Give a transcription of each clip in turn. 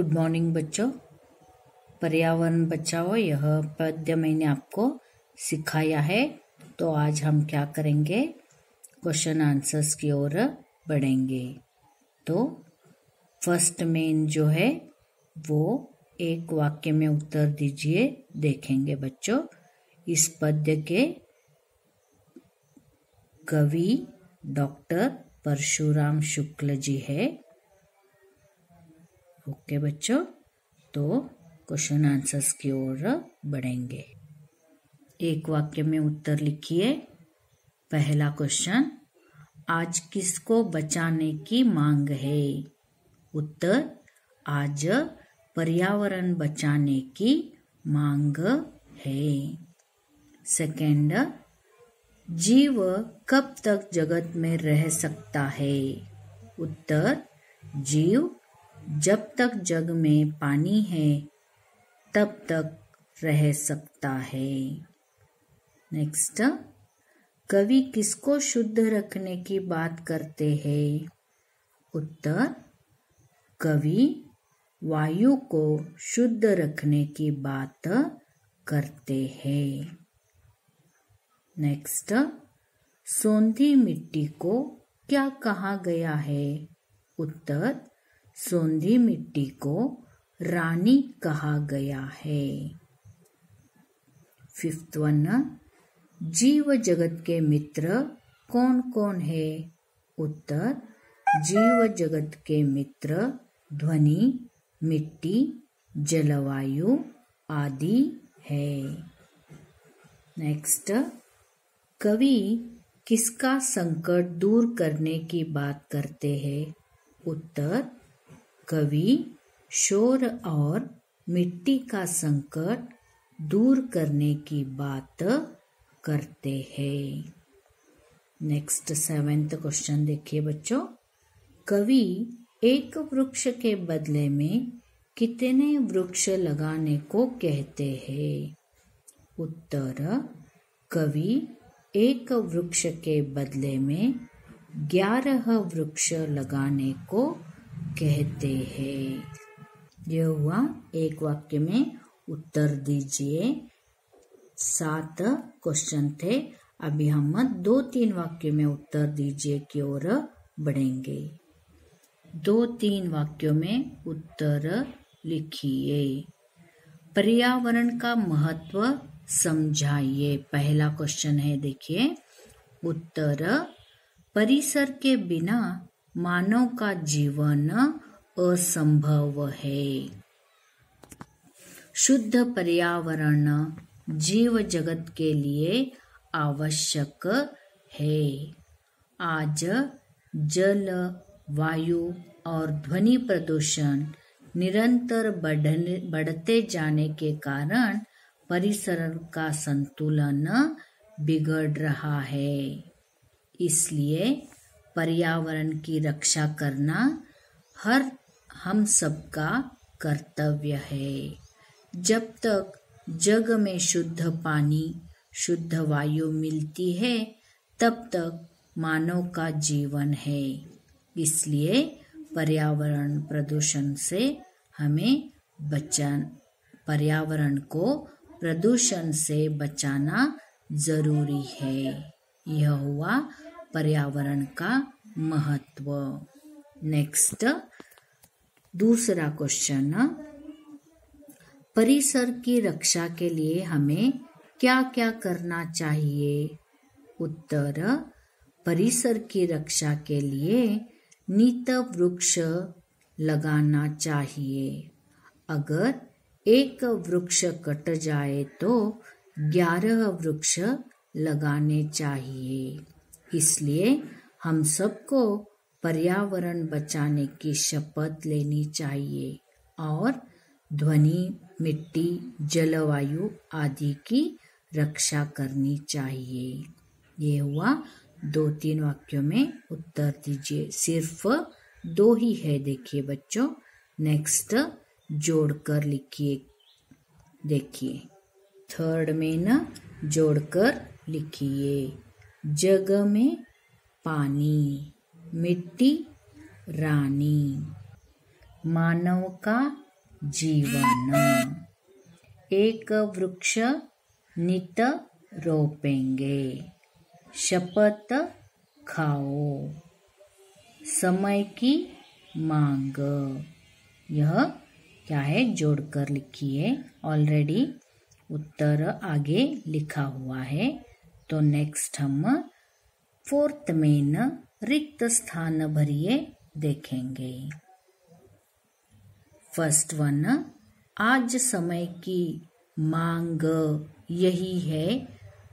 Good morning बच्चों। पर्यावरण बचाओ यह पद्य मैंने आपको सिखाया है। तो आज हम क्या करेंगे, क्वेश्चन आंसर्स की ओर बढ़ेंगे। तो फर्स्ट मेन जो है वो एक वाक्य में उत्तर दीजिए देखेंगे बच्चों। इस पद्य के कवि डॉक्टर परशुराम शुक्ल जी है। ओके बच्चों, तो क्वेश्चन आंसर्स की ओर बढ़ेंगे। एक वाक्य में उत्तर लिखिए। पहला क्वेश्चन, आज किसको बचाने की मांग है? उत्तर, आज पर्यावरण बचाने की मांग है। सेकंड, जीव कब तक जगत में रह सकता है? उत्तर, जीव जब तक जग में पानी है तब तक रह सकता है। नेक्स्ट, कवि किसको शुद्ध रखने की बात करते हैं? उत्तर, कवि वायु को शुद्ध रखने की बात करते हैं। नेक्स्ट, सोंधी मिट्टी को क्या कहा गया है? उत्तर, सोंधी मिट्टी को रानी कहा गया है। फिफ्थ वन, जीव जगत के मित्र कौन कौन है? उत्तर, जीव जगत के मित्र ध्वनि, मिट्टी, जलवायु आदि है। नेक्स्ट, कवि किसका संकट दूर करने की बात करते हैं? उत्तर, कवि शोर और मिट्टी का संकट दूर करने की बात करते हैं। नेक्स्ट सेवेंथ क्वेश्चन देखिए बच्चों। कवि एक वृक्ष के बदले में कितने वृक्ष लगाने को कहते हैं? उत्तर, कवि एक वृक्ष के बदले में 11 वृक्ष लगाने को कहते हैं। यह हुआ एक वाक्य में उत्तर दीजिए। 7 क्वेश्चन थे। अभी हम 2-3 वाक्यों में उत्तर दीजिए की ओर बढ़ेंगे। 2-3 वाक्यों में उत्तर लिखिए। पर्यावरण का महत्व समझाइए। पहला क्वेश्चन है, देखिए। उत्तर, परिसर के बिना मानव का जीवन असंभव है। शुद्ध पर्यावरण जीव जगत के लिए आवश्यक है। आज जल, वायु और ध्वनि प्रदूषण निरंतर बढ़ते जाने के कारण परिसर का संतुलन बिगड़ रहा है। इसलिए पर्यावरण की रक्षा करना हम सबका कर्तव्य है। जब तक जग में शुद्ध पानी, शुद्ध वायु मिलती है तब तक मानव का जीवन है। इसलिए पर्यावरण प्रदूषण से हमें पर्यावरण को प्रदूषण से बचाना जरूरी है। यह हुआ पर्यावरण का महत्व। नेक्स्ट, दूसरा क्वेश्चन, परिसर की रक्षा के लिए हमें क्या क्या करना चाहिए? उत्तर, परिसर की रक्षा के लिए नित वृक्ष लगाना चाहिए। अगर एक वृक्ष कट जाए तो 11 वृक्ष लगाने चाहिए। इसलिए हम सबको पर्यावरण बचाने की शपथ लेनी चाहिए और ध्वनि, मिट्टी, जलवायु आदि की रक्षा करनी चाहिए। ये हुआ 2-3 वाक्यों में उत्तर दीजिए। सिर्फ 2 ही है, देखिए बच्चों। नेक्स्ट, जोड़कर लिखिए। देखिए, थर्ड में ना जोड़कर लिखिए। जग में पानी, मिट्टी रानी, मानव का जीवन। एक वृक्ष नित रोपेंगे, शपथ खाओ, समय की मांग। यह क्या है, जोड़कर लिखिए। ऑलरेडी उत्तर आगे लिखा हुआ है। तो नेक्स्ट हम 4th मेन रिक्त स्थान भरिए देखेंगे। फर्स्ट वन, आज समय की मांग यही है,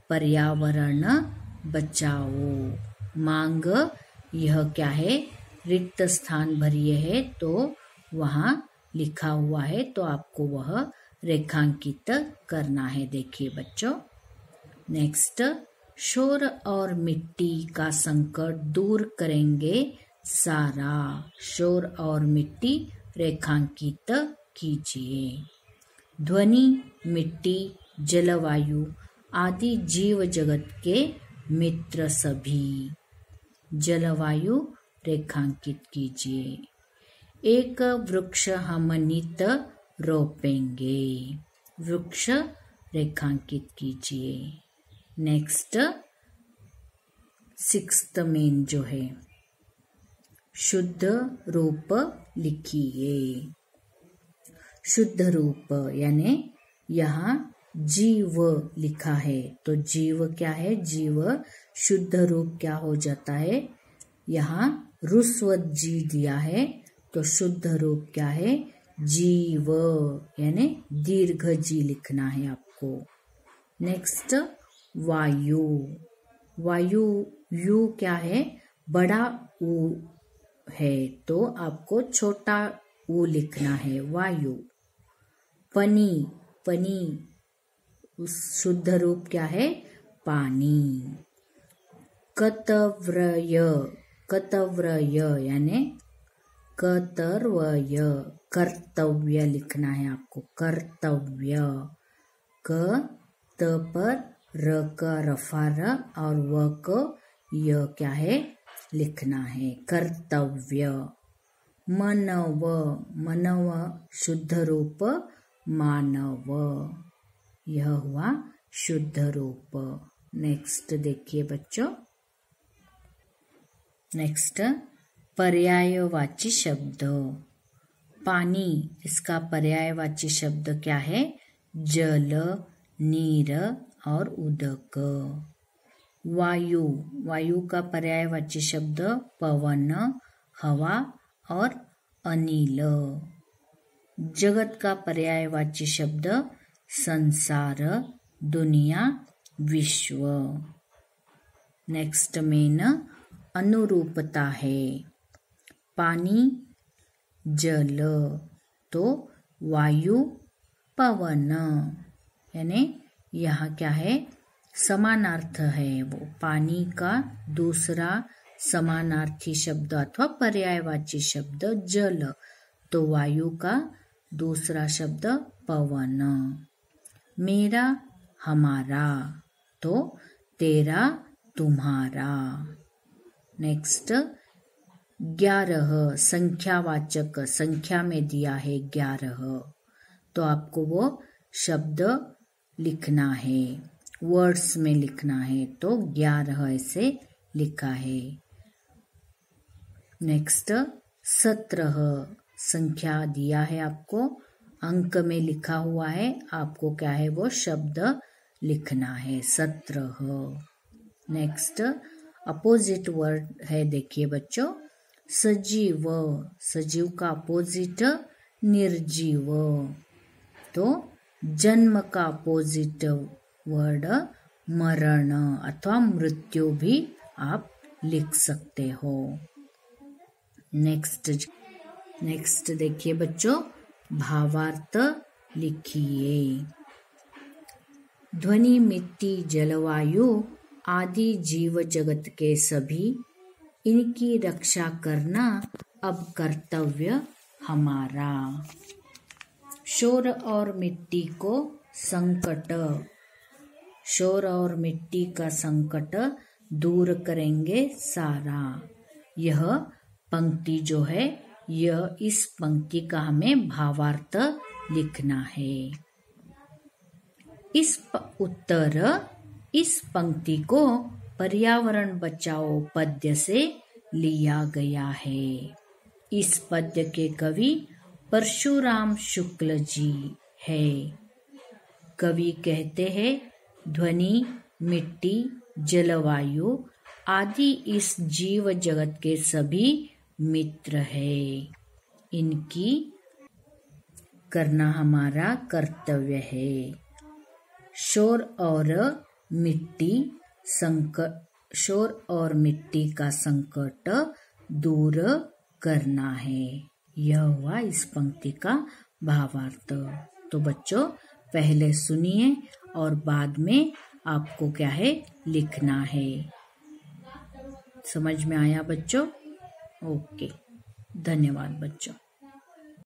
पर्यावरण बचाओ। मांग यह क्या है, रिक्त स्थान भरिए है, तो वहाँ लिखा हुआ है, तो आपको वह रेखांकित करना है। देखिए बच्चों, नेक्स्ट, शोर और मिट्टी का संकट दूर करेंगे सारा। शोर और मिट्टी रेखांकित कीजिए। ध्वनि, मिट्टी, जलवायु आदि जीव जगत के मित्र सभी। जलवायु रेखांकित कीजिए। एक वृक्ष हम नित रोपेंगे। वृक्ष रेखांकित कीजिए। नेक्स्ट 6th मेन जो है, शुद्ध रूप लिखिए। शुद्ध रूप यानी यहाँ जीव लिखा है, तो जीव क्या है, जीव शुद्ध रूप क्या हो जाता है, यहाँ रुस्व जी दिया है, तो शुद्ध रूप क्या है, जीव यानी दीर्घ जी लिखना है आपको। नेक्स्ट वायु। वायु यू क्या है, बड़ा ऊ है, तो आपको छोटा ऊ लिखना है, वायु। पनी, पनी शुद्ध रूप क्या है, पानी। कतव्रय, कतव्रय यानी कतर्वय, कर्तव्य लिखना है आपको, कर्तव्य। क त पर र क रफा र और व क य क्या है लिखना है, कर्तव्य। मनव, मनव शुद्ध रूप मानव, यह हुआ शुद्ध रूप। नेक्स्ट देखिए बच्चों, नेक्स्ट पर्यायवाची शब्द। पानी, इसका पर्यायवाची शब्द क्या है, जल, नीर और उदक। वायु, वायु का पर्यायवाची शब्द पवन, हवा और अनिल। जगत का पर्यायवाची शब्द संसार, दुनिया, विश्व। नेक्स्ट मेन अनुरूपता है। पानी, जल, तो वायु, पवन, यानी यहाँ क्या है, समानार्थ है वो। पानी का दूसरा समानार्थी शब्द अथवा पर्यायवाची शब्द जल, तो वायु का दूसरा शब्द पवन। मेरा, हमारा, तो तेरा, तुम्हारा। नेक्स्ट 11, संख्यावाचक, संख्या में दिया है 11, तो आपको वो शब्द लिखना है, वर्ड्स में लिखना है, तो 11 ऐसे लिखा है। नेक्स्ट 17, संख्या दिया है आपको, अंक में लिखा हुआ है, आपको क्या है वो शब्द लिखना है, 17। नेक्स्ट अपोजिट वर्ड है, देखिए बच्चों, सजीव, सजीव का अपोजिट निर्जीव, तो जन्म का अपोजिट वर्ड मरण अथवा मृत्यु भी आप लिख सकते हो। नेक्स्ट देखिए बच्चों, भावार्थ लिखिए। ध्वनि, मिट्टी, जलवायु आदि जीव जगत के सभी, इनकी रक्षा करना अब कर्तव्य हमारा। शोर और मिट्टी को संकट, शोर और मिट्टी का संकट दूर करेंगे सारा। यह पंक्ति जो है यह इस पंक्ति का हमें भावार्थ लिखना है। इस पंक्ति को पर्यावरण बचाओ पद्य से लिया गया है। इस पद्य के कवि परशुराम शुक्ल जी है। कवि कहते हैं, ध्वनि, मिट्टी, जलवायु आदि इस जीव जगत के सभी मित्र है। इनकी करना हमारा कर्तव्य है। शोर और मिट्टी का संकट दूर करना है। यह हुआ इस पंक्ति का भावार्थ। तो बच्चों पहले सुनिए और बाद में आपको क्या है लिखना है। समझ में आया बच्चों? ओके, धन्यवाद बच्चों।